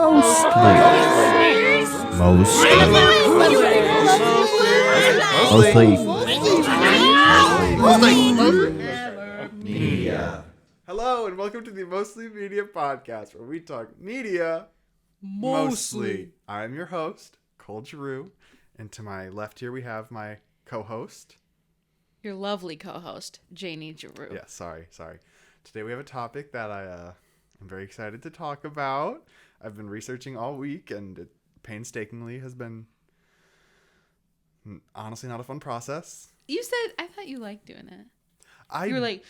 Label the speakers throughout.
Speaker 1: Media. Hello and welcome to the Mostly Media Podcast, where we talk media mostly. I'm your host, Cole Giroux, and to my left here we have my co-host.
Speaker 2: Your lovely co-host, Janie Giroux.
Speaker 1: Yeah, sorry. Today we have a topic that I'm very excited to talk about. I've been researching all week, and it painstakingly has been honestly not a fun process.
Speaker 2: You said, I thought you liked doing it. You were like...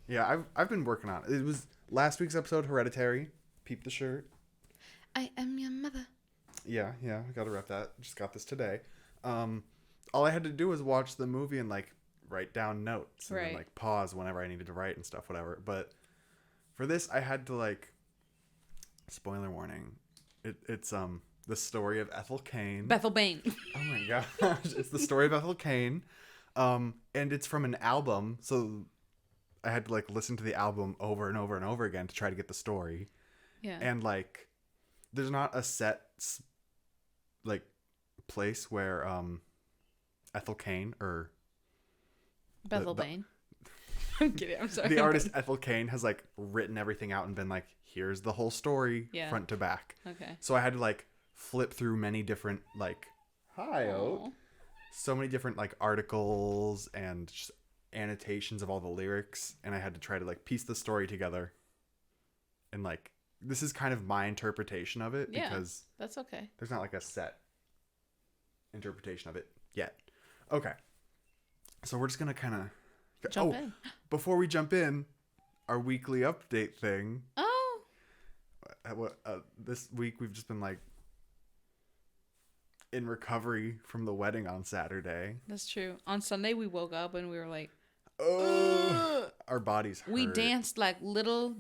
Speaker 1: Yeah, I've been working on it. It was last week's episode, Hereditary. Peep the shirt.
Speaker 2: I am your mother.
Speaker 1: Yeah, I gotta rep that. Just got this today. All I had to do was watch the movie and write down notes and then pause whenever I needed to write and stuff, whatever. But for this, I had to spoiler warning. It's the story of Ethel Cain.
Speaker 2: Bethel Bane.
Speaker 1: Oh my gosh, it's the story of Ethel Cain. And it's from an album, so I had to listen to the album over and over and over again to try to get the story.
Speaker 2: Yeah.
Speaker 1: And there's not a set place where Ethel Cain or
Speaker 2: Bethel Bane. I'm kidding. I'm sorry.
Speaker 1: The artist Ethel Cain has written everything out and been here's the whole story front to back.
Speaker 2: Okay.
Speaker 1: So I had to flip through many different so many different articles and just annotations of all the lyrics, and I had to try to piece the story together. And this is kind of my interpretation of it because
Speaker 2: that's okay.
Speaker 1: There's not a set interpretation of it yet. Okay. So we're just going to kind of
Speaker 2: jump in.
Speaker 1: Before we jump in, our weekly update thing.
Speaker 2: Oh.
Speaker 1: This week we've just been in recovery from the wedding on Saturday.
Speaker 2: That's true. On Sunday we woke up and we were like,
Speaker 1: oh, our bodies hurt.
Speaker 2: We danced like little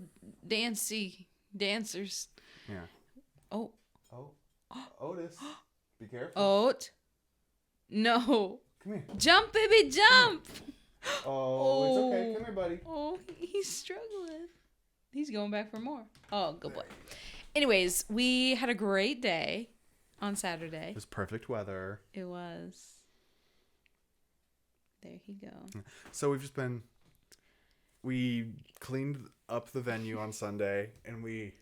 Speaker 2: dancers.
Speaker 1: Yeah.
Speaker 2: Oh.
Speaker 1: Otis. Be careful.
Speaker 2: Oat. No.
Speaker 1: Come here.
Speaker 2: Jump, baby, jump.
Speaker 1: Oh, it's okay. Come here, buddy.
Speaker 2: Oh, he's struggling. He's going back for more. Oh, good boy. Anyways, we had a great day on Saturday.
Speaker 1: It was perfect weather.
Speaker 2: It was. There you go.
Speaker 1: So we cleaned up the venue on Sunday, and we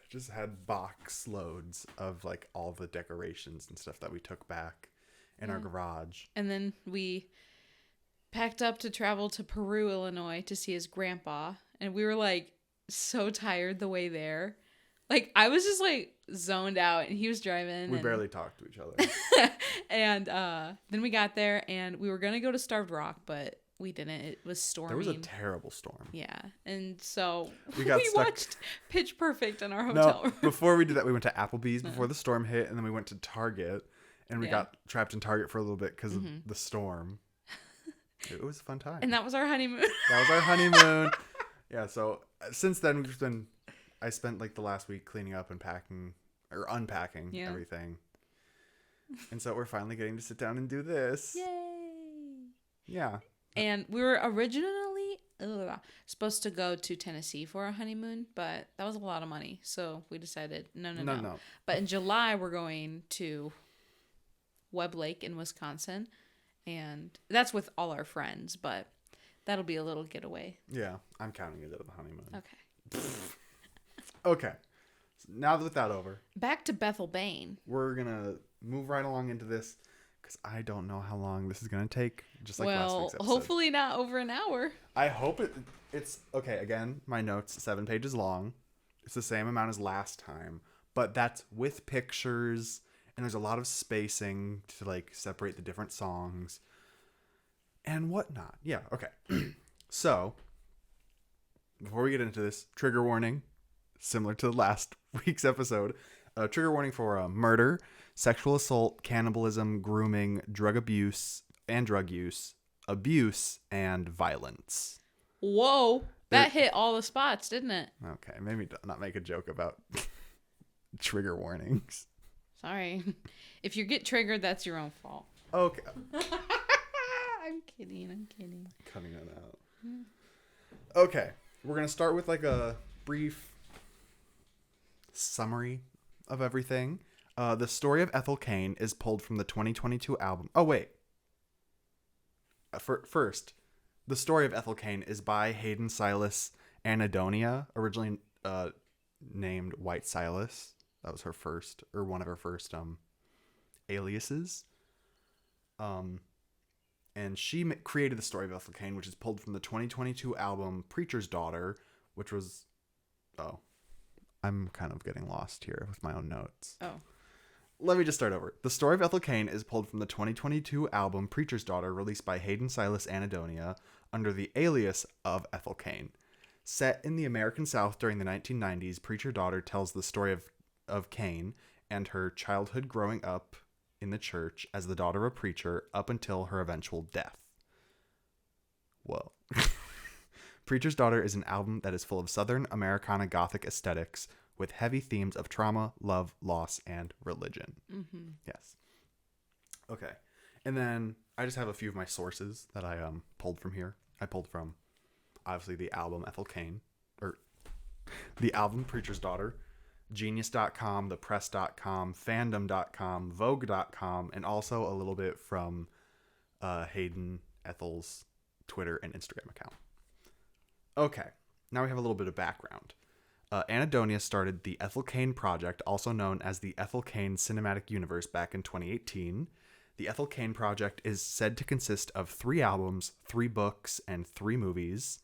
Speaker 1: just had box loads of all the decorations and stuff that we took back in our garage.
Speaker 2: And then we packed up to travel to Peru, Illinois to see his grandpa. And we were so tired the way there. I was just zoned out, and he was driving.
Speaker 1: We barely talked to each other.
Speaker 2: And then we got there, and we were going to go to Starved Rock, but we didn't. It was storming.
Speaker 1: There was a terrible storm.
Speaker 2: Yeah. And so
Speaker 1: we
Speaker 2: watched Pitch Perfect in our hotel room.
Speaker 1: Before we did that, we went to Applebee's before the storm hit, and then we went to Target, and we got trapped in Target for a little bit because of the storm. It was a fun time.
Speaker 2: And that was our honeymoon.
Speaker 1: Yeah, so since then, I spent the last week cleaning up and packing or unpacking everything. And so we're finally getting to sit down and do this.
Speaker 2: Yay!
Speaker 1: Yeah.
Speaker 2: And we were originally supposed to go to Tennessee for our honeymoon, but that was a lot of money. So we decided, no. But in July, we're going to Webb Lake in Wisconsin. And that's with all our friends, but that'll be a little getaway.
Speaker 1: Yeah, I'm counting it as a honeymoon.
Speaker 2: Okay.
Speaker 1: Okay. So now with that over.
Speaker 2: Back to Bethel Bane.
Speaker 1: We're going to move right along into this because I don't know how long this is going to take, just last week's episode.
Speaker 2: Hopefully not over an hour.
Speaker 1: I hope it's... Okay, again, my notes, 7 pages long. It's the same amount as last time, but that's with pictures, and there's a lot of spacing to separate the different songs and whatnot. Yeah, okay. So, before we get into this, trigger warning, similar to last week's episode. Trigger warning for murder, sexual assault, cannibalism, grooming, drug abuse, abuse, and violence.
Speaker 2: Whoa. That hit all the spots, didn't it?
Speaker 1: Okay, maybe not make a joke about trigger warnings.
Speaker 2: Sorry. If you get triggered, that's your own fault.
Speaker 1: Okay.
Speaker 2: I'm kidding.
Speaker 1: Cutting that out. Okay, we're going to start with a brief summary of everything. The story of Ethel Cain is pulled from the 2022 album. Oh, wait. First, the story of Ethel Cain is by Hayden Silas Anadonia, originally named White Silas. That was her first, or one of her first aliases. And she created the story of Ethel Cain, which is pulled from the 2022 album Preacher's Daughter, which was... Oh, I'm kind of getting lost here with my own notes.
Speaker 2: Oh.
Speaker 1: Let me just start over. The story of Ethel Cain is pulled from the 2022 album Preacher's Daughter, released by Hayden Silas Anadonia under the alias of Ethel Cain. Set in the American South during the 1990s, Preacher's Daughter tells the story of Cain and her childhood growing up in the church as the daughter of a preacher up until her eventual death. Whoa. Preacher's Daughter is an album that is full of Southern Americana Gothic aesthetics with heavy themes of trauma, love, loss, and religion. Mm-hmm. Yes. Okay. And then I just have a few of my sources that I pulled from here. I pulled from, obviously, the album Ethel Cain, or the album Preacher's Daughter, Genius.com, thepress.com, fandom.com, vogue.com, and also a little bit from Hayden Ethel's Twitter and Instagram account. Okay, now we have a little bit of background. Anadonia started the Ethel Cain Project, also known as the Ethel Cain Cinematic Universe, back in 2018. The Ethel Cain Project is said to consist of 3 albums, 3 books, and 3 movies.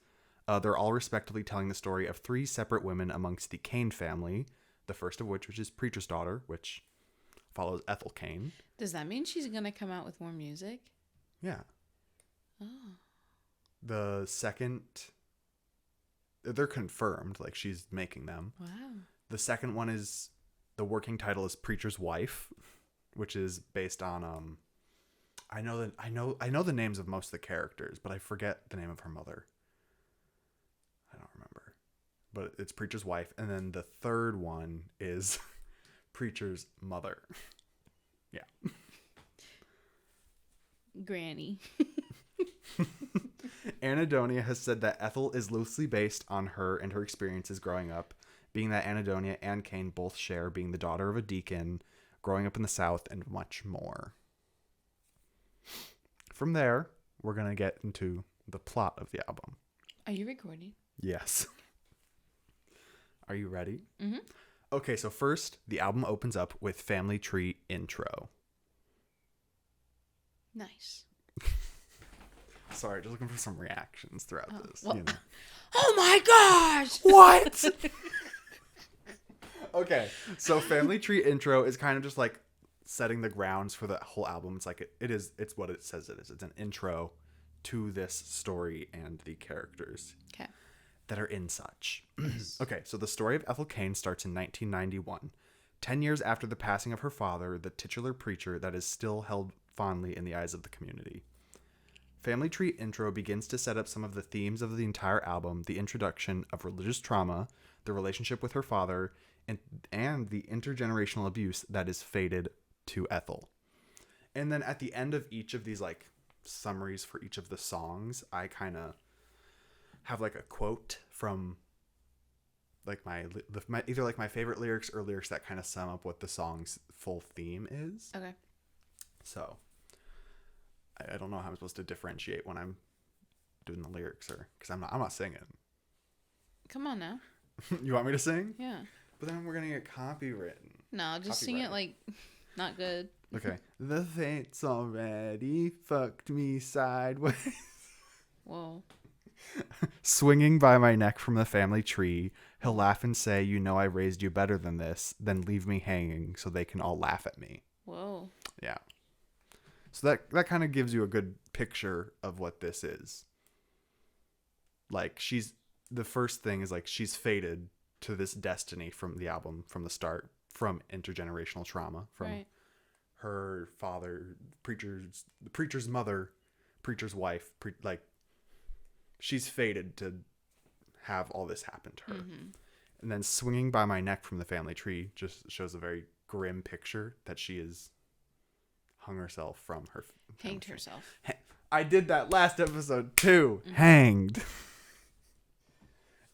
Speaker 1: They're all respectively telling the story of 3 separate women amongst the Cain family, the first of which is Preacher's Daughter, which follows Ethel Cain.
Speaker 2: Does that mean she's going to come out with more music?
Speaker 1: Yeah.
Speaker 2: Oh.
Speaker 1: The second... They're confirmed, like she's making them.
Speaker 2: Wow.
Speaker 1: The second one is, the working title is Preacher's Wife, which is based on I know the names of most of the characters, but I forget the name of her mother. I don't remember. But it's Preacher's Wife, and then the third one is Preacher's Mother. Yeah.
Speaker 2: Granny.
Speaker 1: Anadonia has said that Ethel is loosely based on her and her experiences growing up, being that Anadonia and Cain both share being the daughter of a deacon, growing up in the South, and much more. From there, we're going to get into the plot of the album.
Speaker 2: Are you recording?
Speaker 1: Yes. Are you ready?
Speaker 2: Mm-hmm.
Speaker 1: Okay, so first, the album opens up with Family Tree intro.
Speaker 2: Nice.
Speaker 1: Sorry, just looking for some reactions throughout this.
Speaker 2: Well,
Speaker 1: you know.
Speaker 2: Oh my gosh!
Speaker 1: What? Okay, so Family Tree intro is kind of just like setting the grounds for the whole album. It's like it's what it says it is. It's an intro to this story and the characters that are in such. Okay, so the story of Ethel Cain starts in 1991, 10 years after the passing of her father, the titular preacher that is still held fondly in the eyes of the community. Family Tree intro begins to set up some of the themes of the entire album, the introduction of religious trauma, the relationship with her father, and the intergenerational abuse that is fated to Ethel. And then at the end of each of these like summaries for each of the songs, I kind of have like a quote from like my either like my favorite lyrics or lyrics that kind of sum up what the song's full theme is.
Speaker 2: Okay.
Speaker 1: So I don't know how I'm supposed to differentiate when I'm doing the lyrics, or because I'm not singing.
Speaker 2: Come on now.
Speaker 1: You want me to sing?
Speaker 2: Yeah.
Speaker 1: But then we're gonna get copywritten.
Speaker 2: No, just sing it like not good.
Speaker 1: Okay. The fates already fucked me sideways.
Speaker 2: Whoa.
Speaker 1: Swinging by my neck from the family tree, he'll laugh and say, "You know I raised you better than this," then leave me hanging so they can all laugh at me.
Speaker 2: Whoa.
Speaker 1: Yeah. So that kind of gives you a good picture of what this is. Like the first thing is like she's fated to this destiny from the album from the start, from intergenerational trauma, from her father, the preacher's mother, preacher's wife, like she's fated to have all this happen to her. Mm-hmm. And then swinging by my neck from the family tree just shows a very grim picture that she is hung herself from her
Speaker 2: hanged herself.
Speaker 1: I did that last episode too. Mm-hmm. Hanged.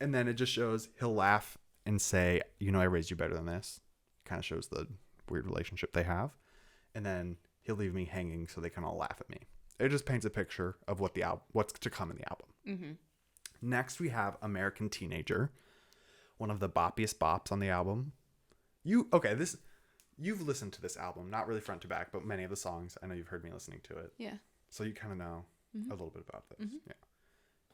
Speaker 1: And then it just shows he'll laugh and say, I raised you better than this. Kind of shows the weird relationship they have. And then he'll leave me hanging so they can all laugh at me. It just paints a picture of what's to come in the album.
Speaker 2: Mm-hmm.
Speaker 1: Next, we have American Teenager, one of the boppiest bops on the album. You've listened to this album, not really front to back, but many of the songs. I know you've heard me listening to it.
Speaker 2: Yeah.
Speaker 1: So you kind of know a little bit about this.
Speaker 2: Mm-hmm.
Speaker 1: Yeah.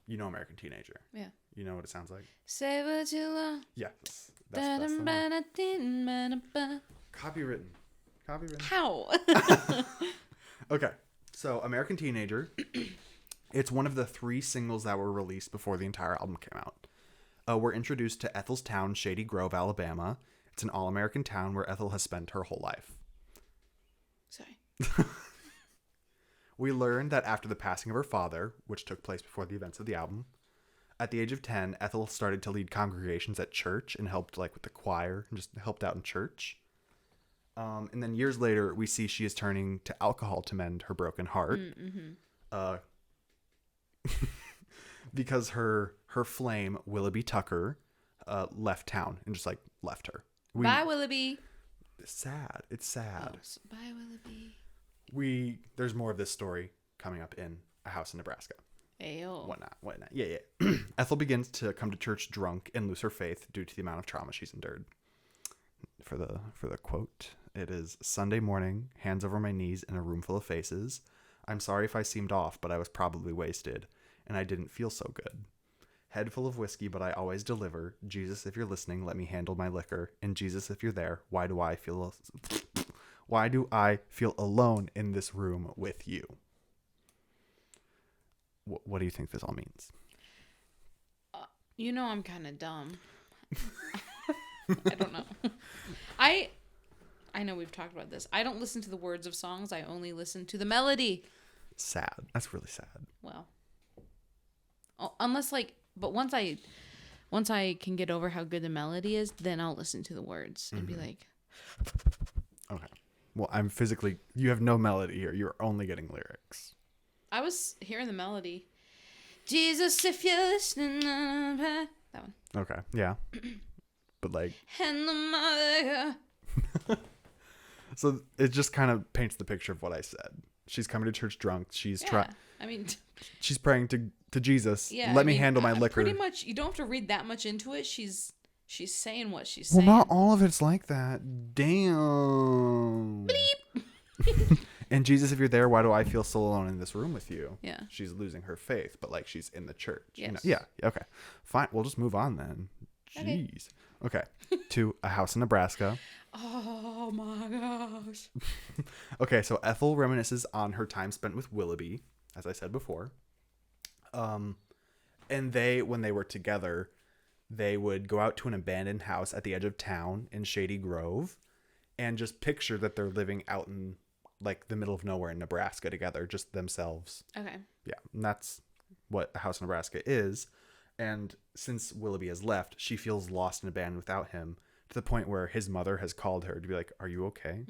Speaker 1: You know American Teenager.
Speaker 2: Yeah.
Speaker 1: You know what it sounds like?
Speaker 2: Say what you love.
Speaker 1: Yes. That's the one. Copywritten.
Speaker 2: How?
Speaker 1: Okay. So American Teenager. It's one of the 3 singles that were released before the entire album came out. We're introduced to Ethel's town, Shady Grove, Alabama. It's an all-American town where Ethel has spent her whole life.
Speaker 2: Sorry.
Speaker 1: We learn that after the passing of her father, which took place before the events of the album, at the age of 10, Ethel started to lead congregations at church and helped with the choir and just helped out in church. And then years later, we see she is turning to alcohol to mend her broken heart. Mm-hmm. Because her flame, Willoughby Tucker, left town and just left her.
Speaker 2: Bye, Willoughby.
Speaker 1: It's sad.
Speaker 2: Oh, bye, Willoughby.
Speaker 1: There's more of this story coming up in A House in Nebraska.
Speaker 2: Ayo.
Speaker 1: Whatnot. Yeah. Ethel begins to come to church drunk and lose her faith due to the amount of trauma she's endured. For the quote, it is Sunday morning, hands over my knees in a room full of faces. I'm sorry if I seemed off, but I was probably wasted, and I didn't feel so good. Head full of whiskey, but I always deliver. Jesus, if you're listening, let me handle my liquor. And Jesus, if you're there, why do I feel alone in this room with you? What do you think this all means?
Speaker 2: I'm kind of dumb. I don't know. I know we've talked about this. I don't listen to the words of songs. I only listen to the melody.
Speaker 1: Sad. That's really sad.
Speaker 2: Well, unless but once I can get over how good the melody is, then I'll listen to the words and be like,
Speaker 1: okay. Well, you have no melody here. You're only getting lyrics.
Speaker 2: I was hearing the melody. Jesus, if you're listening, that one.
Speaker 1: Okay. Yeah. But so it just kind of paints the picture of what I said. She's coming to church drunk. She's she's praying to Jesus. Yeah, let me handle my liquor.
Speaker 2: Pretty much, you don't have to read that much into it. She's saying what she's saying.
Speaker 1: Well, not all of it's like that. Damn. Bleep. And Jesus, if you're there, why do I feel so alone in this room with you?
Speaker 2: Yeah.
Speaker 1: She's losing her faith, but she's in the church.
Speaker 2: Yes.
Speaker 1: Yeah. Okay. Fine. We'll just move on then. Jeez. Okay. To A House in Nebraska.
Speaker 2: Oh my gosh.
Speaker 1: Okay, so Ethel reminisces on her time spent with Willoughby, as I said before. And when they were together, they would go out to an abandoned house at the edge of town in Shady Grove and just picture that they're living out in the middle of nowhere in Nebraska together, just themselves.
Speaker 2: Okay.
Speaker 1: Yeah, and that's what A House in Nebraska is. And since Willoughby has left, she feels lost and abandoned without him, to the point where his mother has called her to be like, are you okay?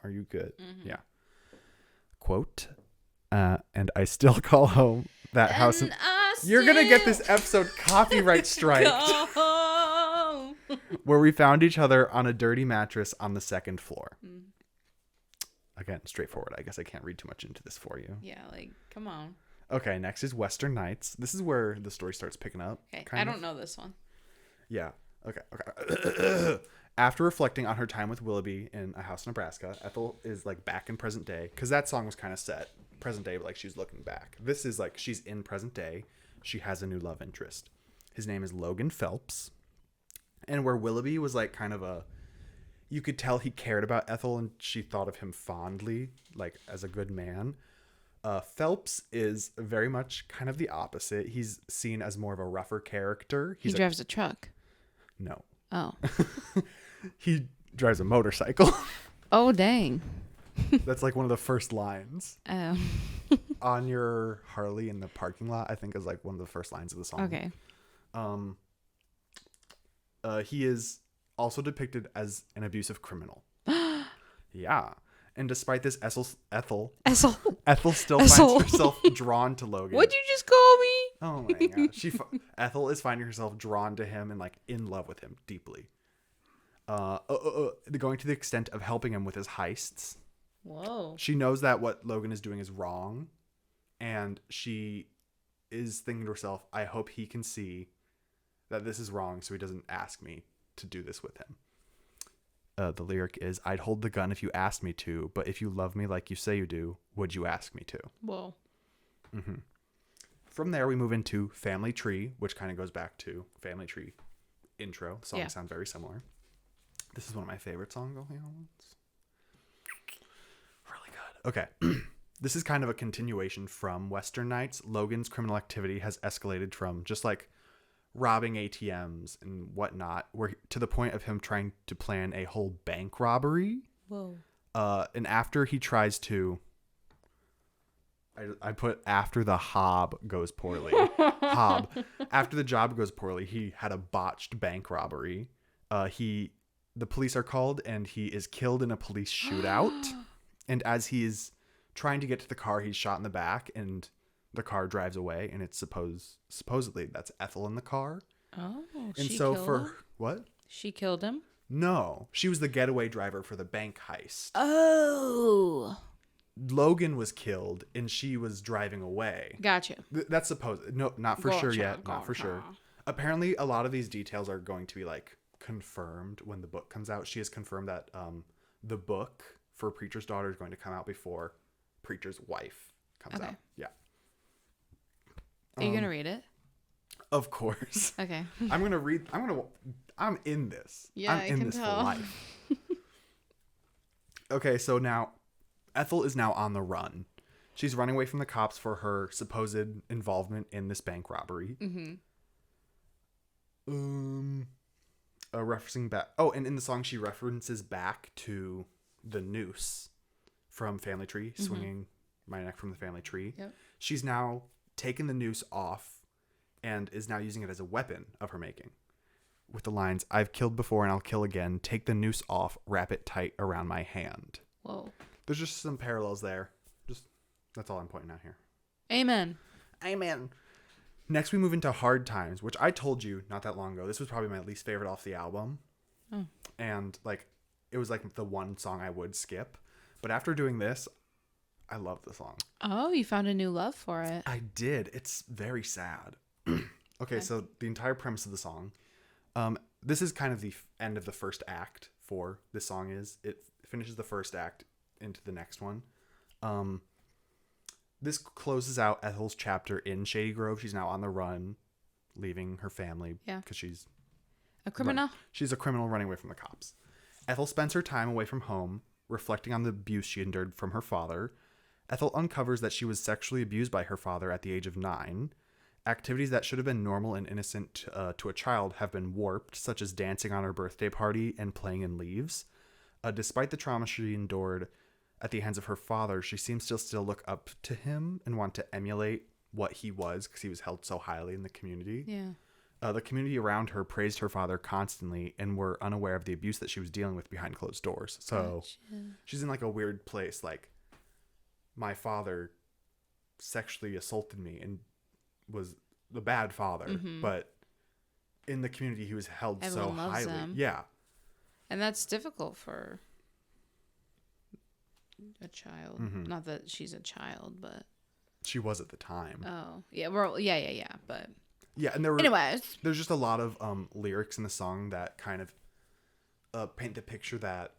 Speaker 1: Are you good? Mm-hmm. Yeah. Quote, and I still call home that house. You're going to get this episode copyright striked. Where we found each other on a dirty mattress on the 2nd floor. Again, straightforward. I guess I can't read too much into this for you.
Speaker 2: Yeah, come on.
Speaker 1: Okay, next is Western Nights. This is where the story starts picking up.
Speaker 2: Okay, I don't know this one.
Speaker 1: Yeah. Okay. After reflecting on her time with Willoughby in A House in Nebraska, Ethel is back in present day, because that song was kind of set present day, but she's looking back. This is she's in present day. She has a new love interest. His name is Logan Phelps. And where Willoughby was kind of you could tell he cared about Ethel and she thought of him fondly, as a good man. Phelps is very much kind of the opposite. He's seen as more of a rougher character.
Speaker 2: He drives a truck.
Speaker 1: No.
Speaker 2: Oh.
Speaker 1: He drives a motorcycle.
Speaker 2: Oh, dang.
Speaker 1: That's one of the first lines.
Speaker 2: Oh.
Speaker 1: On your Harley in the parking lot, I think is one of the first lines of the song.
Speaker 2: Okay.
Speaker 1: He is also depicted as an abusive criminal. Yeah. And despite this, Ethel still finds herself drawn to Logan.
Speaker 2: What'd you just call me?
Speaker 1: Oh my god. Ethel is finding herself drawn to him and like in love with him deeply. Going to the extent of helping him with his heists.
Speaker 2: Whoa.
Speaker 1: She knows that what Logan is doing is wrong, and she is thinking to herself, I hope he can see that this is wrong so he doesn't ask me to do this with him. The lyric is, I'd hold the gun if you asked me to, but if you love me like you say you do, would you ask me to?
Speaker 2: Whoa.
Speaker 1: Mm-hmm. From there, we move into Family Tree, which kind of goes back to Family Tree intro. The song sounds very similar. This is one of my favorite songs on the album. Really good. Okay. This is kind of a continuation from Western Nights. Logan's criminal activity has escalated from just like robbing ATMs and whatnot, where to the point of him trying to plan a whole bank robbery.
Speaker 2: Whoa.
Speaker 1: And after he tries to, I put after the hob goes poorly. Hob. After the job goes poorly, he had a botched bank robbery. The police are called and he is killed in a police shootout. And as he is trying to get to the car, he's shot in the back and the car drives away. And it's supposedly that's Ethel in the car.
Speaker 2: Oh,
Speaker 1: and so for him? What?
Speaker 2: She killed him?
Speaker 1: No, she was the getaway driver for the bank heist.
Speaker 2: Oh.
Speaker 1: Logan was killed and she was driving away.
Speaker 2: Gotcha.
Speaker 1: That's supposed. No, not for sure yet. Not for sure. Apparently, a lot of these details are going to be like confirmed when the book comes out. She has confirmed that the book for Preacher's Daughter is going to come out before Preacher's Wife comes out. Yeah.
Speaker 2: Are you gonna read it?
Speaker 1: Of course.
Speaker 2: Okay.
Speaker 1: I'm in this.
Speaker 2: Yeah,
Speaker 1: I'm in this for life. Okay, so now Ethel is now on the run. She's running away from the cops for her supposed involvement in this bank robbery. Mm-hmm. Referencing back. Oh, and in the song, she references back to the noose from Family Tree, swinging my neck from the family tree.
Speaker 2: Yep.
Speaker 1: She's now taken the noose off and is now using it as a weapon of her making. With the lines, I've killed before and I'll kill again. Take the noose off, wrap it tight around my hand.
Speaker 2: Whoa.
Speaker 1: There's just some parallels there. That's all I'm pointing out here.
Speaker 2: Amen.
Speaker 1: Amen. Next, we move into Hard Times, which I told you not that long ago. This was probably my least favorite off the album. Oh. And it was like the one song I would skip. But after doing this, I love the song.
Speaker 2: Oh, you found a new love for it.
Speaker 1: I did. It's very sad. Okay, so the entire premise of the song, this is kind of the end of the first act for this song. It finishes the first act into the next one. This closes out Ethel's chapter in Shady Grove. She's now on the run, leaving her family because she's
Speaker 2: a criminal.
Speaker 1: She's a criminal running away from the cops. Ethel spends her time away from home, reflecting on the abuse she endured from her father. Ethel uncovers that she was sexually abused by her father at the age of 9. Activities that should have been normal and innocent to a child have been warped, such as dancing on her birthday party and playing in leaves. Despite the trauma she endured at the hands of her father, she seems to still look up to him and want to emulate what he was because he was held so highly in the community.
Speaker 2: Yeah.
Speaker 1: The community around her praised her father constantly and were unaware of the abuse that she was dealing with behind closed doors. So she's in like a weird place. Like, my father sexually assaulted me and was the bad father, but in the community he was held Everyone so highly. Him. Yeah.
Speaker 2: And that's difficult for a child. Not that she's a child, but
Speaker 1: she was at the time.
Speaker 2: Oh, yeah. Well, yeah. But
Speaker 1: yeah, and there's just a lot of lyrics in the song that kind of paint the picture that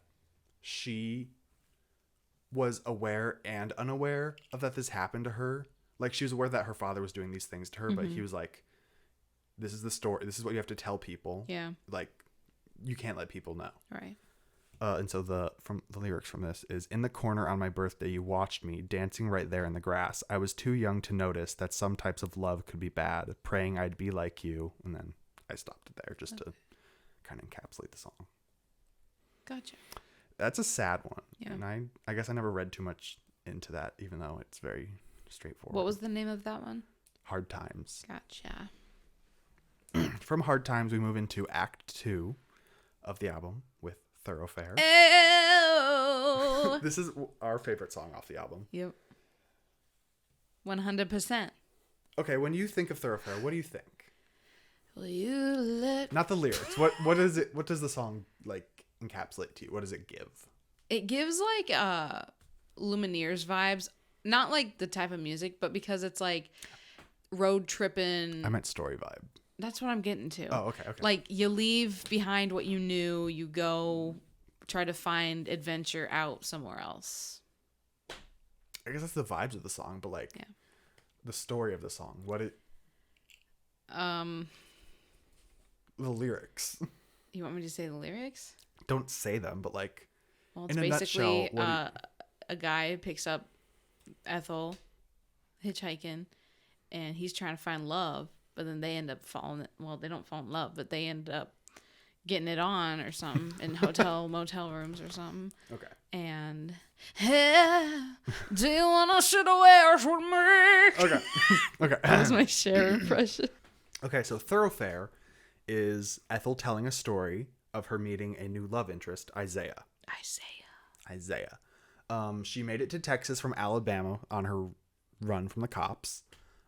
Speaker 1: she was aware and unaware of that this happened to her. Like, she was aware that her father was doing these things to her, but he was like, this is the story. This is what you have to tell people.
Speaker 2: Yeah.
Speaker 1: Like, you can't let people know.
Speaker 2: Right.
Speaker 1: And so the lyrics from this is, in the corner on my birthday, you watched me dancing right there in the grass. I was too young to notice that some types of love could be bad, praying I'd be like you. And then I stopped it there just to kind of encapsulate the song.
Speaker 2: Gotcha.
Speaker 1: That's a sad one.
Speaker 2: Yeah.
Speaker 1: And I guess I never read too much into that, even though it's very straightforward.
Speaker 2: What was the name of that one?
Speaker 1: Hard Times.
Speaker 2: Gotcha.
Speaker 1: From Hard Times, we move into Act 2 of the album with Thoroughfare.
Speaker 2: Ew.
Speaker 1: This is our favorite song off the album.
Speaker 2: Yep. 100%.
Speaker 1: Okay, when you think of Thoroughfare, what do you think?
Speaker 2: Will you let...
Speaker 1: Not the lyrics. What is it? What does the song like encapsulate to you? What does it give?
Speaker 2: It gives like Lumineers vibes. Not like the type of music, but because it's like road tripping.
Speaker 1: I meant story vibe.
Speaker 2: That's what I'm getting to.
Speaker 1: Oh, okay.
Speaker 2: Like you leave behind what you knew, you go try to find adventure out somewhere else.
Speaker 1: I guess that's the vibes of the song, but like the story of the song. The lyrics.
Speaker 2: You want me to say the lyrics?
Speaker 1: Don't say them, but like
Speaker 2: Well, it's
Speaker 1: in a
Speaker 2: basically
Speaker 1: nutshell,
Speaker 2: a guy picks up Ethel hitchhiking, and he's trying to find love, but then they end up falling. Well, they don't fall in love, but they end up getting it on or something in motel rooms or something.
Speaker 1: Okay.
Speaker 2: And hey, do you wanna sit away with me?
Speaker 1: Okay. Okay.
Speaker 2: That was my Cher impression.
Speaker 1: Okay, so Thoroughfare is Ethel telling a story of her meeting a new love interest, Isaiah. She made it to Texas from Alabama on her run from the cops.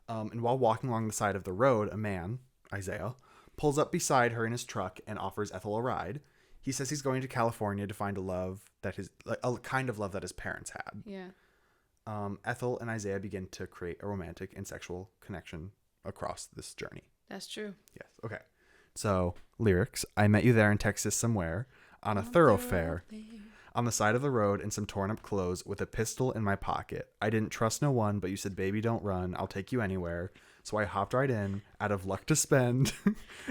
Speaker 1: And while walking along the side of the road, a man, Isaiah, pulls up beside her in his truck and offers Ethel a ride. He says he's going to California to find a kind of love that his parents had.
Speaker 2: Yeah.
Speaker 1: Ethel and Isaiah begin to create a romantic and sexual connection across this journey.
Speaker 2: That's true.
Speaker 1: Yes. Okay. So, lyrics. I met you there in Texas somewhere on a thoroughfare on the side of the road in some torn up clothes with a pistol in my pocket. I didn't trust no one, but you said, baby, don't run. I'll take you anywhere. So I hopped right in out of luck to spend.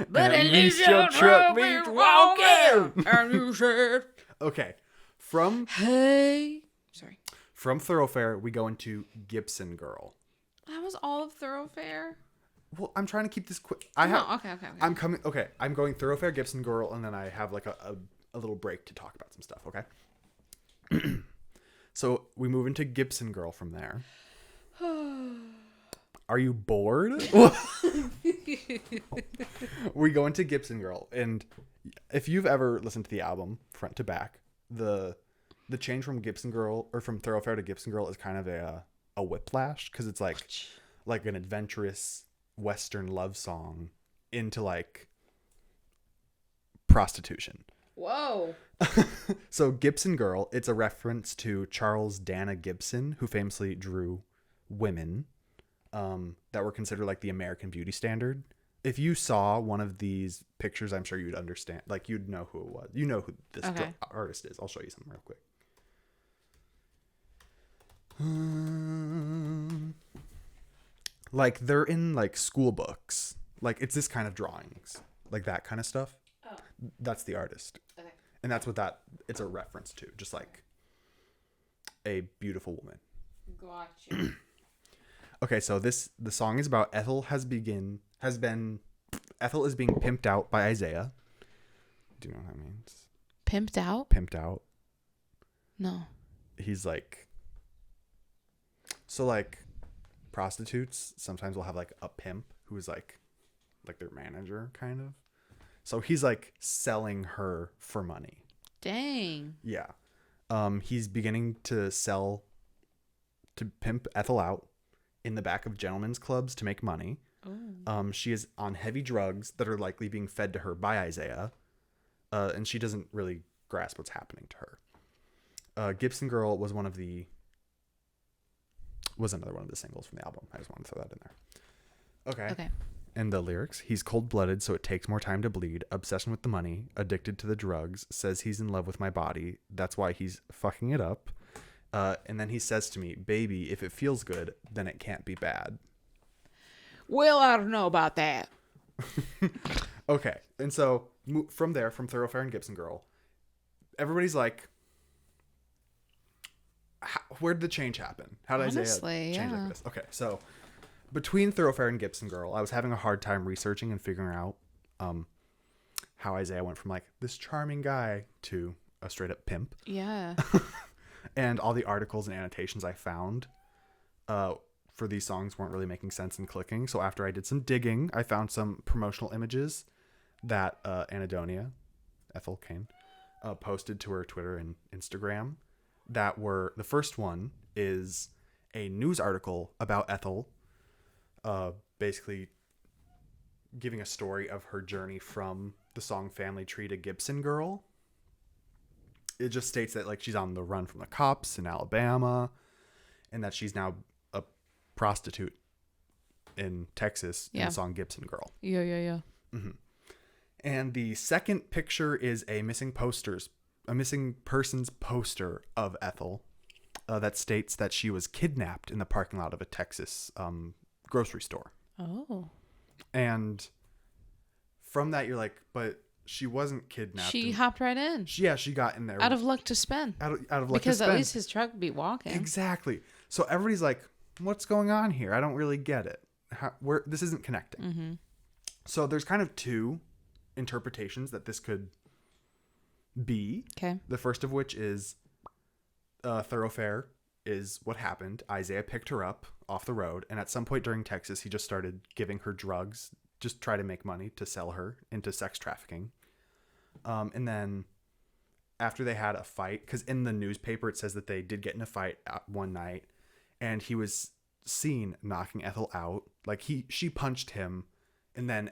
Speaker 2: But
Speaker 1: at
Speaker 2: least you'll truck me walking. And you said,
Speaker 1: okay.
Speaker 2: Hey. Sorry.
Speaker 1: From Thoroughfare, we go into Gibson Girl.
Speaker 2: That was all of Thoroughfare?
Speaker 1: Well, I'm trying to keep this quick.
Speaker 2: Okay.
Speaker 1: I'm coming. Okay, I'm going Thoroughfare, Gibson Girl, and then I have like a little break to talk about some stuff. Okay. So we move into Gibson Girl from there. Are you bored? We go into Gibson Girl, and if you've ever listened to the album front to back, the change from Gibson Girl or from Thoroughfare to Gibson Girl is kind of a whiplash because it's like an adventurous Western love song into like prostitution.
Speaker 2: Whoa.
Speaker 1: So Gibson Girl, it's a reference to Charles Dana Gibson, who famously drew women that were considered like the American beauty standard. If you saw one of these pictures, I'm sure you'd understand. Like, you'd know who it was. You know who this artist is. I'll show you something real quick. Like, they're in, like, school books. Like, it's this kind of drawings. Like, that kind of stuff. Oh. That's the artist. Okay. And that's what it's a reference to. Just, like, a beautiful woman.
Speaker 2: Gotcha.
Speaker 1: Okay, so the song is about Ethel is being pimped out by Isaiah. Do you know what that means?
Speaker 2: Pimped out?
Speaker 1: Pimped out.
Speaker 2: No.
Speaker 1: He's like, so like prostitutes sometimes will have like a pimp who is like their manager kind of. So he's like selling her for money.
Speaker 2: Dang.
Speaker 1: Yeah. He's beginning to pimp Ethel out in the back of gentlemen's clubs to make money. Oh. She is on heavy drugs that are likely being fed to her by Isaiah. And she doesn't really grasp what's happening to her. Gibson Girl was another one of the singles from the album. I just wanted to throw that in there. Okay. And the lyrics: he's cold-blooded, so it takes more time to bleed. Obsession with the money, addicted to the drugs. Says he's in love with my body. That's why he's fucking it up. And then he says to me, baby, if it feels good, then it can't be bad.
Speaker 2: Well, I don't know about that.
Speaker 1: Okay. And so from there, from Thoroughfare and Gibson Girl, everybody's like, where did the change happen? How did Isaiah change like this? Okay. So between Thoroughfare and Gibson Girl, I was having a hard time researching and figuring out how Isaiah went from like this charming guy to a straight up pimp.
Speaker 2: Yeah.
Speaker 1: And all the articles and annotations I found for these songs weren't really making sense and clicking. So after I did some digging, I found some promotional images that Anadonia, Ethel Cain, posted to her Twitter and Instagram. That were, the first one is a news article about Ethel basically giving a story of her journey from the song Family Tree to Gibson Girl. It just states that like she's on the run from the cops in Alabama and that she's now a prostitute in Texas in the song Gibson Girl.
Speaker 2: Yeah.
Speaker 1: Mm-hmm. And the second picture is a missing persons poster of Ethel that states that she was kidnapped in the parking lot of a Texas grocery store.
Speaker 2: Oh.
Speaker 1: And from that, you're like, but she wasn't kidnapped.
Speaker 2: She hopped right in.
Speaker 1: She got in there.
Speaker 2: Out of luck to spend.
Speaker 1: Out of luck to spend.
Speaker 2: Because at least his truck be walking.
Speaker 1: Exactly. So everybody's like, what's going on here? I don't really get it. This isn't connecting.
Speaker 2: Mm-hmm.
Speaker 1: So there's kind of two interpretations that this could be.
Speaker 2: Okay.
Speaker 1: The first of which is Thoroughfare is what happened. Isaiah picked her up off the road, and at some point during Texas, he just started giving her drugs, just try to make money to sell her into sex trafficking. And then after they had a fight, because in the newspaper it says that they did get in a fight one night, and he was seen knocking Ethel out. Like she punched him, and then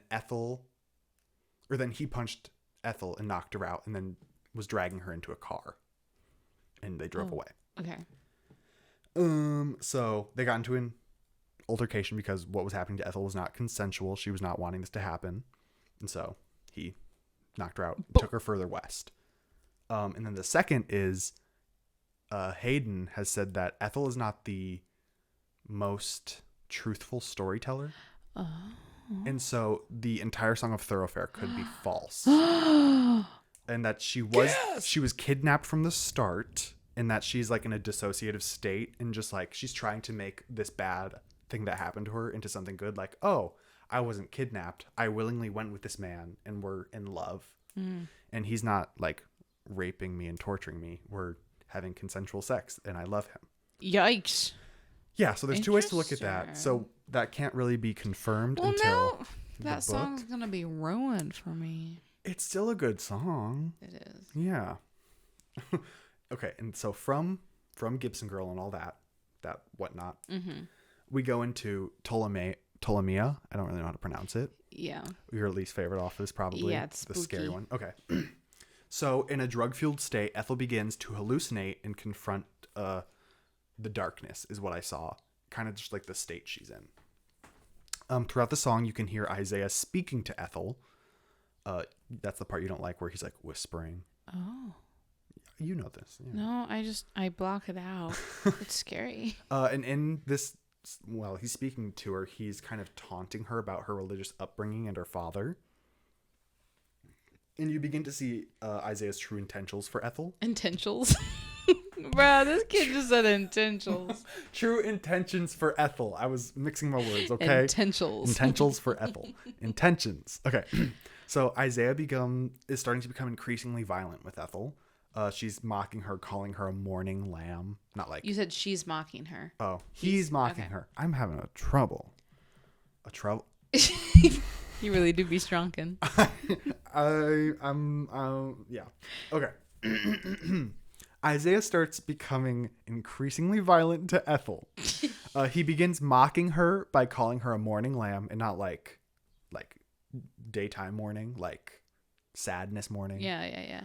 Speaker 1: he punched Ethel and knocked her out, and then was dragging her into a car, and they drove away.
Speaker 2: Okay.
Speaker 1: So they got into an altercation because what was happening to Ethel was not consensual. She was not wanting this to happen. And so he knocked her out and took her further west. And then the second is Hayden has said that Ethel is not the most truthful storyteller. Oh. And so the entire song of Thoroughfare could be false. And that she was kidnapped from the start, and that she's like in a dissociative state, and just like she's trying to make this bad thing that happened to her into something good. Like, oh, I wasn't kidnapped. I willingly went with this man and we're in love. And he's not like raping me and torturing me. We're having consensual sex and I love him.
Speaker 2: Yikes.
Speaker 1: Yeah, so there's two ways to look at that. So that can't really be confirmed until
Speaker 2: that song's going to be ruined for me.
Speaker 1: It's still a good song.
Speaker 2: It is.
Speaker 1: Yeah. Okay, and so from Gibson Girl and all that whatnot, we go into Ptolemea. I don't really know how to pronounce it.
Speaker 2: Yeah.
Speaker 1: Your least favorite off is probably
Speaker 2: it's
Speaker 1: the
Speaker 2: spooky.
Speaker 1: scary one. Okay. So in a drug-fueled state, Ethel begins to hallucinate and confront the darkness is what I saw. Kind of just like the state she's in. Throughout the song, you can hear Isaiah speaking to Ethel. That's the part you don't like where he's like whispering.
Speaker 2: Oh.
Speaker 1: You know this. Yeah.
Speaker 2: No, I block it out. It's scary.
Speaker 1: And in this, well, he's speaking to her. He's kind of taunting her about her religious upbringing and her father. And you begin to see Isaiah's true intentions for Ethel.
Speaker 2: Intentions? Bruh, this kid just said intentions.
Speaker 1: True intentions for Ethel. I was mixing my words, okay? Intentions for Ethel. Intentions. Okay. So Isaiah is starting to become increasingly violent with Ethel. She's mocking her, calling her a mourning lamb. Not like...
Speaker 2: You said she's mocking her.
Speaker 1: Oh, he's mocking her. I'm having a trouble. A trouble?
Speaker 2: You really do be strunken.
Speaker 1: Yeah. Okay. Isaiah starts becoming increasingly violent to Ethel. He begins mocking her by calling her a mourning lamb, and not like daytime mourning, like sadness mourning.
Speaker 2: Yeah.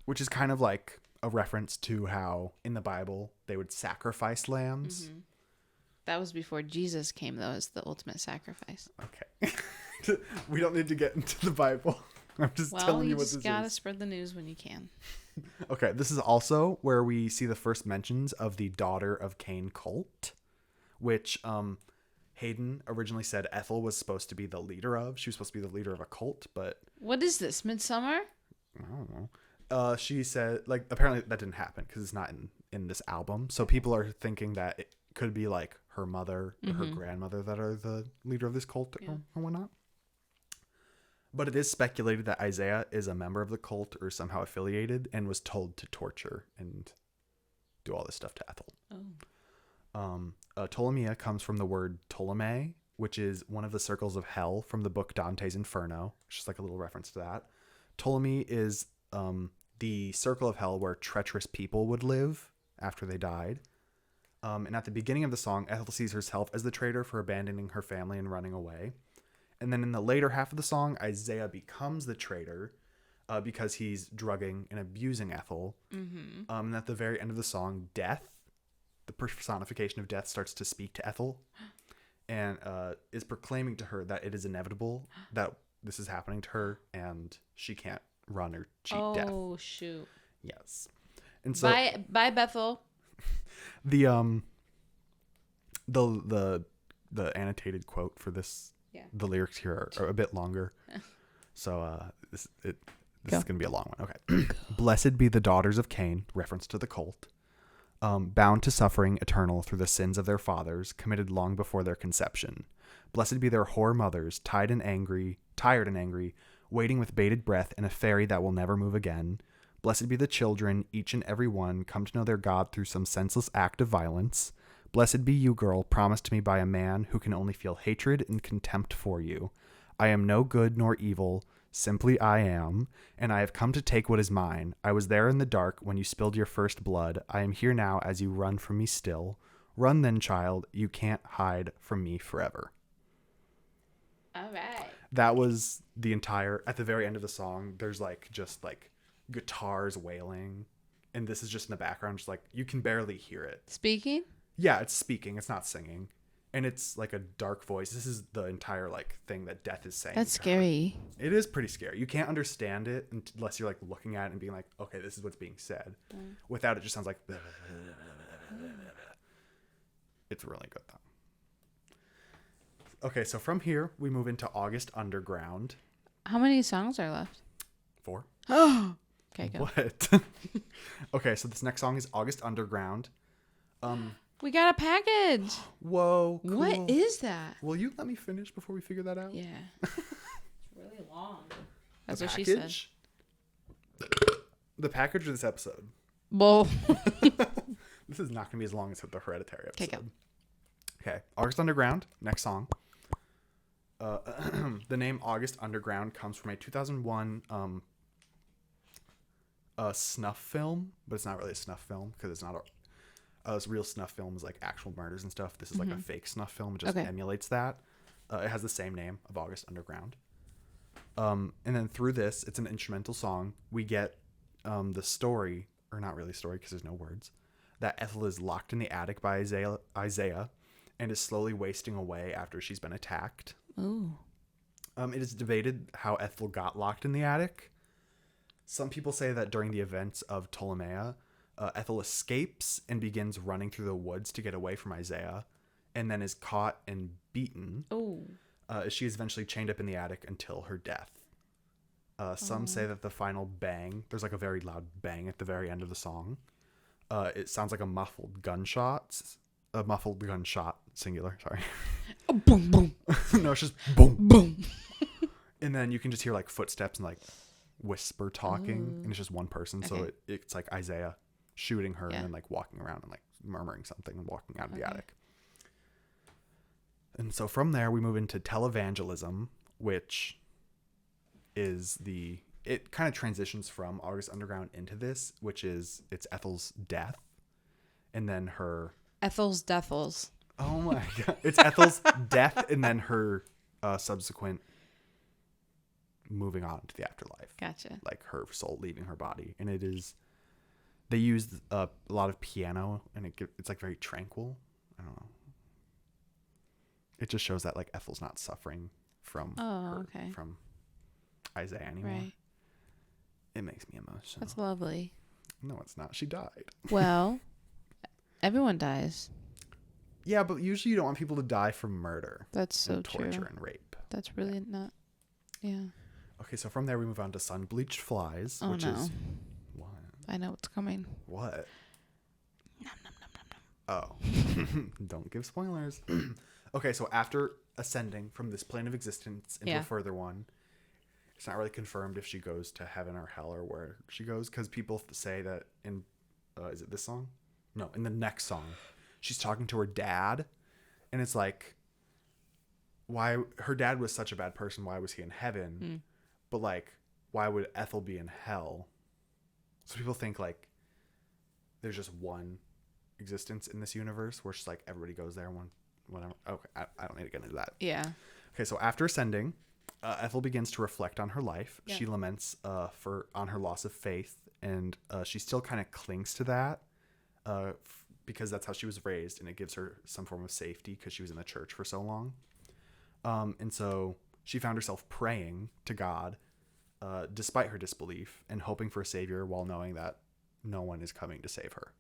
Speaker 1: Which is kind of like a reference to how in the Bible they would sacrifice lambs.
Speaker 2: Mm-hmm. That was before Jesus came, though, as the ultimate sacrifice.
Speaker 1: Okay. We don't need to get into the Bible. I'm just telling you what this is.
Speaker 2: You just gotta spread the news when you can.
Speaker 1: Okay, this is also where we see the first mentions of the Daughter of Cain cult, which Hayden originally said Ethel was supposed to be the leader of. She was supposed to be the leader of a cult, but...
Speaker 2: What is this, Midsummer?
Speaker 1: I don't know. She said, like, apparently that didn't happen because it's not in this album. So people are thinking that it could be like her mother or her grandmother that are the leader of this cult or whatnot. But it is speculated that Isaiah is a member of the cult or somehow affiliated and was told to torture and do all this stuff to Ethel. Ptolemea comes from the word Ptolemy, which is one of the circles of hell from the book Dante's Inferno. It's just like a little reference to that. Ptolemy is the circle of hell where treacherous people would live after they died. And at the beginning of the song, Ethel sees herself as the traitor for abandoning her family and running away. And then in the later half of the song, Isaiah becomes the traitor because he's drugging and abusing Ethel.
Speaker 2: Mm-hmm.
Speaker 1: And at the very end of the song, Death, the personification of death, starts to speak to Ethel and is proclaiming to her that it is inevitable that this is happening to her and she can't run or cheat death.
Speaker 2: Oh, shoot.
Speaker 1: Yes. And so
Speaker 2: Bye, Bethel.
Speaker 1: the annotated quote for this, the lyrics here are a bit longer. So this is going to be a long one. Okay. Blessed be the daughters of Cain, reference to the cult, bound to suffering eternal through the sins of their fathers, committed long before their conception. Blessed be their whore mothers, tired and angry, waiting with bated breath in a fairy that will never move again. Blessed be the children, each and every one, come to know their God through some senseless act of violence. Blessed be you, girl, promised to me by a man who can only feel hatred and contempt for you. I am no good nor evil, simply I am, and I have come to take what is mine. I was there in the dark when you spilled your first blood. I am here now as you run from me still. Run then, child, you can't hide from me forever.
Speaker 2: All right.
Speaker 1: That was the entire, at the very end of the song, there's just guitars wailing, and this is just in the background, just you can barely hear it.
Speaker 2: Speaking?
Speaker 1: Yeah, it's speaking, it's not singing. And it's a dark voice. This is the entire thing that Death is saying.
Speaker 2: That's scary.
Speaker 1: Her. It is pretty scary. You can't understand it unless you're looking at it and being okay, this is what's being said. Without it just sounds like it's really good though. Okay, so from here we move into August Underground.
Speaker 2: How many songs are left?
Speaker 1: 4.
Speaker 2: Oh. Okay, go.
Speaker 1: What? Okay, so this next song is August Underground.
Speaker 2: We got a package.
Speaker 1: Whoa. Cool.
Speaker 2: What is that?
Speaker 1: Will you let me finish before we figure that out?
Speaker 2: Yeah. It's really long. That's what
Speaker 1: package?
Speaker 2: she said.
Speaker 1: The package of this episode.
Speaker 2: Whoa.
Speaker 1: This is not going to be as long as the Hereditary episode.
Speaker 2: Okay, go.
Speaker 1: Okay, August Underground, next song. The name August Underground comes from a 2001 snuff film, but it's not really a snuff film because it's not a real snuff film is actual murders and stuff. This is a fake snuff film. It just emulates that. It has the same name of August Underground. And then through this, it's an instrumental song. We get the story, or not really story because there's no words, that Ethel is locked in the attic by Isaiah and is slowly wasting away after she's been attacked.
Speaker 2: Ooh.
Speaker 1: It is debated how Ethel got locked in the attic. Some people say that during the events of Ptolemea, Ethel escapes and begins running through the woods to get away from Isaiah, and then is caught and beaten.
Speaker 2: Oh.
Speaker 1: She is eventually chained up in the attic until her death. Some say that the final bang, there's a very loud bang at the very end of the song. It sounds like a muffled gunshot, singular, sorry.
Speaker 2: Oh, boom, boom.
Speaker 1: No, it's just boom.
Speaker 2: Boom.
Speaker 1: And then you can just hear footsteps and whisper talking, and it's just one person. Okay. So it's Isaiah shooting her and then walking around and murmuring something and walking out of the attic. And so from there we move into televangelism, which is it kind of transitions from August Underground into this, which is it's Ethel's death and then her
Speaker 2: Ethel's deathles.
Speaker 1: Oh my god. It's Ethel's death and then her subsequent moving on to the afterlife.
Speaker 2: Gotcha.
Speaker 1: Her soul leaving her body. And it is, they use a lot of piano and it's very tranquil. I don't know. It just shows that Ethel's not suffering from from Isaiah anymore. Right. It makes me emotional.
Speaker 2: That's lovely.
Speaker 1: No, it's not. She died.
Speaker 2: Well, everyone dies.
Speaker 1: Yeah, but usually you don't want people to die from murder.
Speaker 2: That's so
Speaker 1: true. Torture
Speaker 2: true.
Speaker 1: and rape.
Speaker 2: That's really not. Yeah.
Speaker 1: Okay, so from there we move on to sun-bleached flies, which is what?
Speaker 2: I know what's coming.
Speaker 1: What?
Speaker 2: Nom, nom, nom, nom,
Speaker 1: Oh.
Speaker 2: nom.
Speaker 1: Don't give spoilers. Okay, so after ascending from this plane of existence into a further one, it's not really confirmed if she goes to heaven or hell or where she goes, because people say that in, is it this song? No, in the next song, she's talking to her dad, and it's why her dad was such a bad person, why was he in heaven? But why would Ethel be in hell? So people think there's just one existence in this universe where she's like everybody goes there whenever. Okay, I don't need to get into that.
Speaker 2: Yeah.
Speaker 1: Okay, so after ascending, Ethel begins to reflect on her life.
Speaker 2: Yeah.
Speaker 1: She laments on her loss of faith, and she still kind of clings to that because that's how she was raised, and it gives her some form of safety because she was in the church for so long. And so she found herself praying to God despite her disbelief and hoping for a savior while knowing that no one is coming to save her.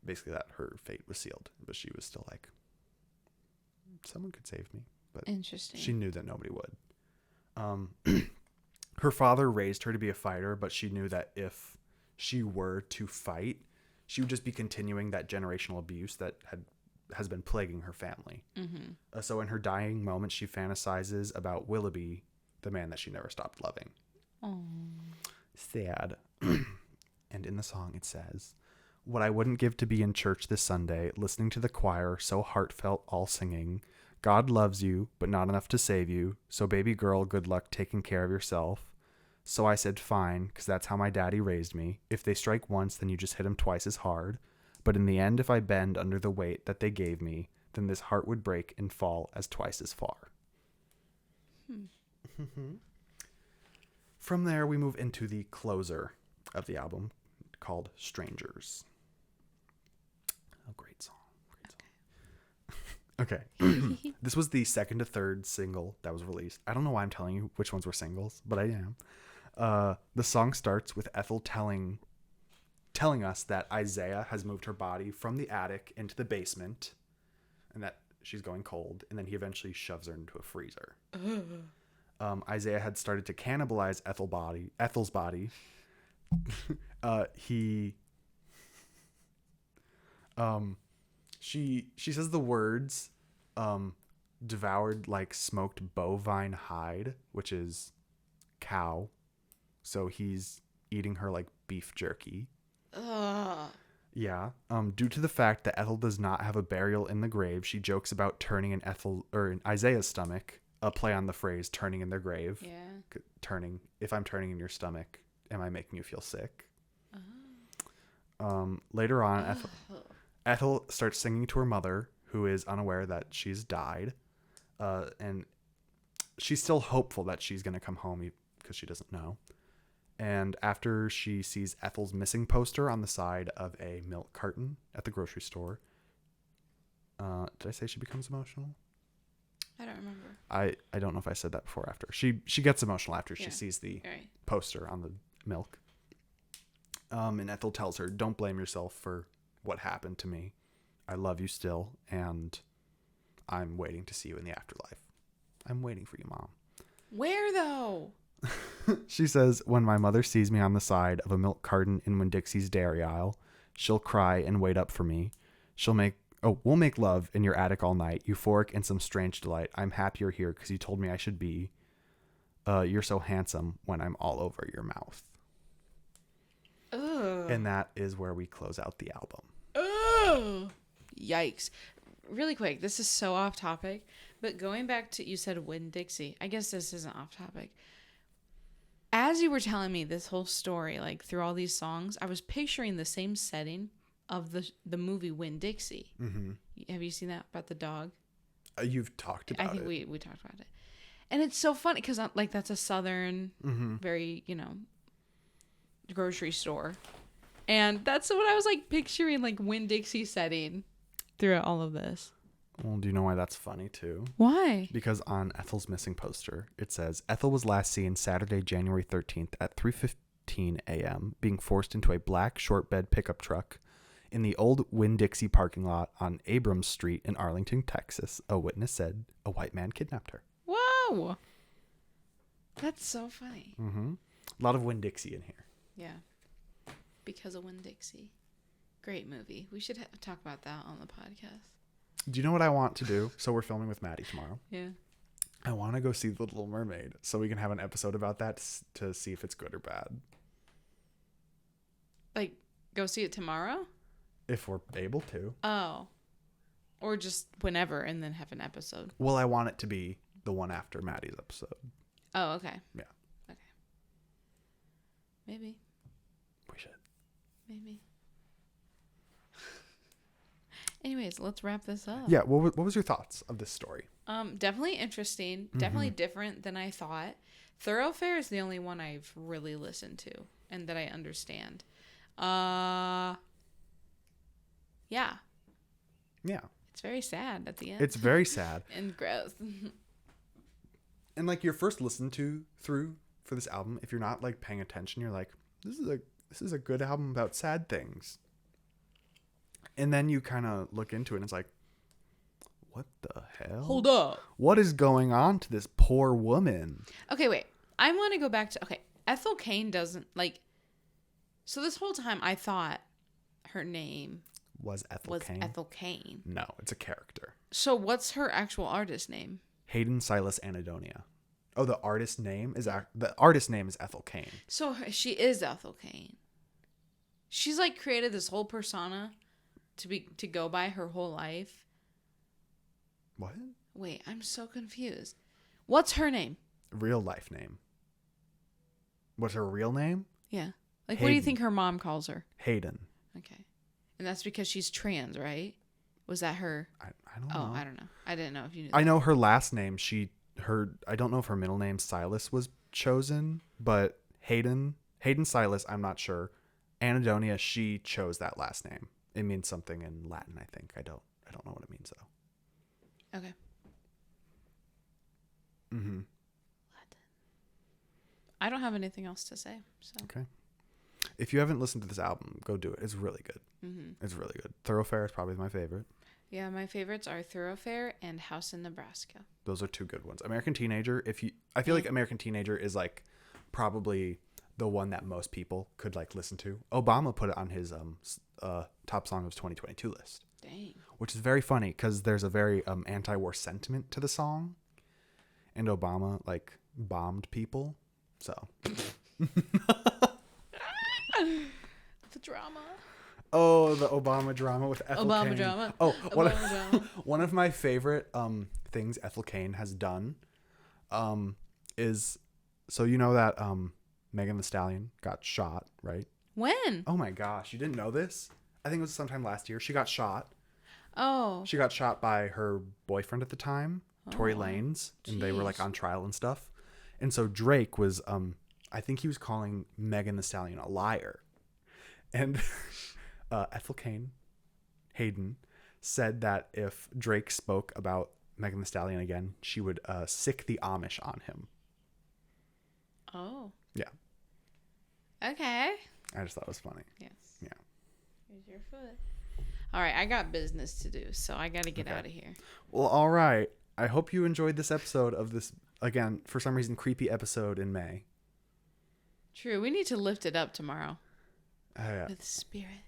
Speaker 1: Basically that her fate was sealed, but she was still like, someone could save me. But
Speaker 2: interesting.
Speaker 1: She knew that nobody would. Her father raised her to be a fighter, but she knew that if she were to fight, she would just be continuing that generational abuse that has been plaguing her family. Mm-hmm. So in her dying moments, she fantasizes about Willoughby, the man that she never stopped loving.
Speaker 2: Aww.
Speaker 1: Sad. And in the song it says, "What I wouldn't give to be in church this Sunday, listening to the choir, so heartfelt all singing. God loves you, but not enough to save you. So baby girl, good luck taking care of yourself. So I said, fine, because that's how my daddy raised me. If they strike once, then you just hit them twice as hard. But in the end, if I bend under the weight that they gave me, then this heart would break and fall as twice as far." From there, we move into the closer of the album called Strangers. Oh, great song. Okay. This was the second to third single that was released. I don't know why I'm telling you which ones were singles, but I am. The song starts with Ethel telling us that Isaiah has moved her body from the attic into the basement and that she's going cold, and then he eventually shoves her into a freezer. Isaiah had started to cannibalize Ethel's body. She says the words devoured like smoked bovine hide, which is cow. So he's eating her like beef jerky.
Speaker 2: Ugh.
Speaker 1: Yeah. Due to the fact that Ethel does not have a burial in the grave, she jokes about turning in Isaiah's stomach, a play on the phrase turning in their grave.
Speaker 2: Yeah.
Speaker 1: If I'm turning in your stomach, am I making you feel sick? Later on, Ethel starts singing to her mother, who is unaware that she's died. And she's still hopeful that she's going to come home because she doesn't know. And after she sees Ethel's missing poster on the side of a milk carton at the grocery store, did I say she becomes emotional?
Speaker 2: I don't remember.
Speaker 1: I don't know if I said that before or after. She gets emotional after she sees the poster on the milk. And Ethel tells her, "Don't blame yourself for what happened to me. I love you still, and I'm waiting to see you in the afterlife. I'm waiting for you, Mom."
Speaker 2: Where, though?
Speaker 1: She says, "When my mother sees me on the side of a milk carton in Winn-Dixie's dairy aisle, she'll cry and wait up for me. We'll make love in your attic all night, euphoric in some strange delight. I'm happy you're here because you told me I should be. You're so handsome when I'm all over your mouth."
Speaker 2: Ugh.
Speaker 1: And that is where we close out the album.
Speaker 2: Ugh. Yikes. Really quick, this is so off topic, but going back to, you said Winn-Dixie. I guess this isn't off topic. As you were telling me this whole story, like through all these songs, I was picturing the same setting of the movie Winn-Dixie. Mm-hmm. Have you seen that about the dog?
Speaker 1: You've talked about it.
Speaker 2: I think we talked about it. And it's so funny because like that's a southern, very, grocery store. And that's what I was like picturing, like Winn-Dixie setting throughout all of this.
Speaker 1: Well, do you know why that's funny too?
Speaker 2: Why?
Speaker 1: Because on Ethel's missing poster, it says, "Ethel was last seen Saturday, January 13th at 3:15 a.m. being forced into a black short bed pickup truck in the old Winn-Dixie parking lot on Abrams Street in Arlington, Texas. A witness said a white man kidnapped her."
Speaker 2: Whoa. That's so funny.
Speaker 1: Mm-hmm. A lot of Winn-Dixie in here.
Speaker 2: Yeah. Because of Winn-Dixie. Great movie. We should talk about that on the podcast.
Speaker 1: Do you know what I want to do? So we're filming with Maddie tomorrow.
Speaker 2: Yeah.
Speaker 1: I want to go see The Little Mermaid so we can have an episode about that to see if it's good or bad.
Speaker 2: Like, go see it tomorrow?
Speaker 1: If we're able to.
Speaker 2: Oh. Or just whenever and then have an episode.
Speaker 1: Well, I want it to be the one after Maddie's episode.
Speaker 2: Oh, okay.
Speaker 1: Yeah.
Speaker 2: Okay. Maybe.
Speaker 1: We should.
Speaker 2: Maybe. Anyways, let's wrap this up.
Speaker 1: Yeah. What was your thoughts of this story?
Speaker 2: Definitely interesting. Definitely different than I thought. Thoroughfare is the only one I've really listened to and that I understand. Yeah.
Speaker 1: Yeah.
Speaker 2: It's very sad at the end.
Speaker 1: It's very sad.
Speaker 2: And gross.
Speaker 1: And like your first listen through for this album, if you're not like paying attention, you're like, this is a good album about sad things. And then you kind of look into it and it's like, what the hell?
Speaker 2: Hold up.
Speaker 1: What is going on to this poor woman?
Speaker 2: Okay, wait. I want to go back to, Ethel Cain doesn't, like, so this whole time I thought her name
Speaker 1: was Ethel Cain. No, it's a character.
Speaker 2: So what's her actual artist name?
Speaker 1: Hayden Silas Anadonia. Oh, the artist name is Ethel Cain.
Speaker 2: So she is Ethel Cain. She's like created this whole persona to go by her whole life.
Speaker 1: What?
Speaker 2: Wait, I'm so confused. What's her name?
Speaker 1: Real life name. What's her real name?
Speaker 2: Yeah. Like,
Speaker 1: Hayden.
Speaker 2: what do you think her mom calls her?
Speaker 1: Hayden.
Speaker 2: Okay. And that's because she's trans, right? Was that her?
Speaker 1: I don't know.
Speaker 2: Oh, I don't know. I didn't know if you knew.
Speaker 1: I know her last name. I don't know if her middle name Silas was chosen, but Hayden Silas, I'm not sure. Anadonia, she chose that last name. It means something in Latin, I think. I don't know what it means though.
Speaker 2: Okay.
Speaker 1: Mm-hmm.
Speaker 2: Latin. I don't have anything else to say. So.
Speaker 1: Okay. If you haven't listened to this album, go do it. It's really good.
Speaker 2: Mm-hmm.
Speaker 1: It's really good. Thoroughfare is probably my favorite.
Speaker 2: Yeah, my favorites are Thoroughfare and House in Nebraska.
Speaker 1: Those are two good ones. American Teenager, I feel like American Teenager is like probably the one that most people could like listen to. Obama put it on his top song of 2022 list.
Speaker 2: Dang.
Speaker 1: Which is very funny because there's a very anti-war sentiment to the song, and Obama like bombed people. So
Speaker 2: the drama.
Speaker 1: Oh, the Obama drama with Ethel Cain.
Speaker 2: Drama.
Speaker 1: Oh,
Speaker 2: drama.
Speaker 1: One of my favorite things Ethel Cain has done is, so you know that Megan Thee Stallion got shot, right?
Speaker 2: When?
Speaker 1: Oh my gosh, you didn't know this? I think it was sometime last year. She got shot.
Speaker 2: Oh.
Speaker 1: She got shot by her boyfriend at the time, Tory Lanez, and they were like on trial and stuff. And so Drake was, I think he was calling Megan Thee Stallion a liar. And Ethel Cain, Hayden, said that if Drake spoke about Megan Thee Stallion again, she would sick the Amish on him.
Speaker 2: Oh.
Speaker 1: Yeah.
Speaker 2: Okay.
Speaker 1: I just thought it was funny.
Speaker 2: Yes.
Speaker 1: Yeah.
Speaker 2: Here's your foot. All right, I got business to do, so I got to get out of here.
Speaker 1: Well, all right. I hope you enjoyed this episode of this, again, for some reason, creepy episode in May.
Speaker 2: True. We need to lift it up tomorrow.
Speaker 1: Yeah.
Speaker 2: With spirit.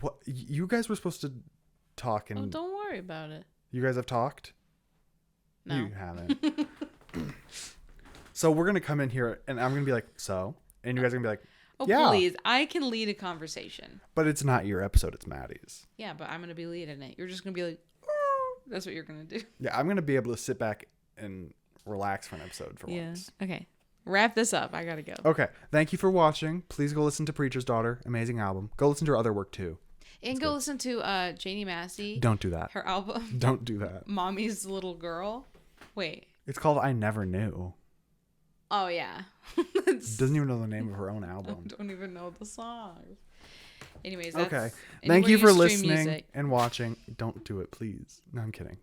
Speaker 1: What? You guys were supposed to talk and...
Speaker 2: Oh, don't worry about it.
Speaker 1: You guys have talked?
Speaker 2: No.
Speaker 1: You haven't. So we're going to come in here and I'm going to be like, so? And you guys are going to be like,
Speaker 2: oh,
Speaker 1: yeah.
Speaker 2: Please. I can lead a conversation.
Speaker 1: But it's not your episode. It's Maddie's.
Speaker 2: Yeah, but I'm going to be leading it. You're just going to be like, that's what you're going to do.
Speaker 1: Yeah, I'm going to be able to sit back and relax for an episode for once.
Speaker 2: Okay. Wrap this up. I got to go.
Speaker 1: Okay. Thank you for watching. Please go listen to Preacher's Daughter. Amazing album. Go listen to her other work too.
Speaker 2: And go listen to Janie Massey.
Speaker 1: Don't do that.
Speaker 2: Her album.
Speaker 1: Don't do that.
Speaker 2: Mommy's Little Girl. Wait.
Speaker 1: It's called I Never Knew.
Speaker 2: Oh, yeah.
Speaker 1: Doesn't even know the name of her own album.
Speaker 2: Don't even know the songs. Anyways,
Speaker 1: okay. Thank you for listening and watching. Don't do it, please. No, I'm kidding.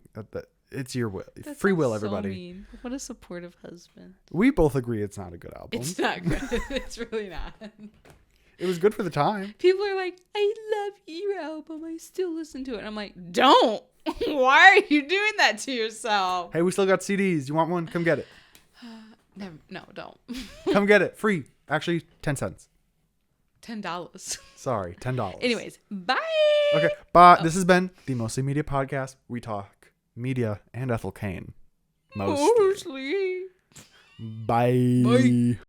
Speaker 1: It's your will. Free will, everybody.
Speaker 2: So mean. What a supportive husband.
Speaker 1: We both agree it's not a good album.
Speaker 2: It's not good. It's really not.
Speaker 1: It was good for the time.
Speaker 2: People are like, I love your album. I still listen to it. And I'm like, don't. Why are you doing that to yourself?
Speaker 1: Hey, we still got CDs. You want one? Come get it.
Speaker 2: No, don't.
Speaker 1: Come get it. Free. Actually, 10 cents.
Speaker 2: $10.
Speaker 1: Sorry, $10.
Speaker 2: Anyways, bye.
Speaker 1: Okay, bye. This has been the Mostly Media Podcast. We talk media and Ethel Cain. Mostly.
Speaker 2: Mostly.
Speaker 1: Bye.
Speaker 2: Bye.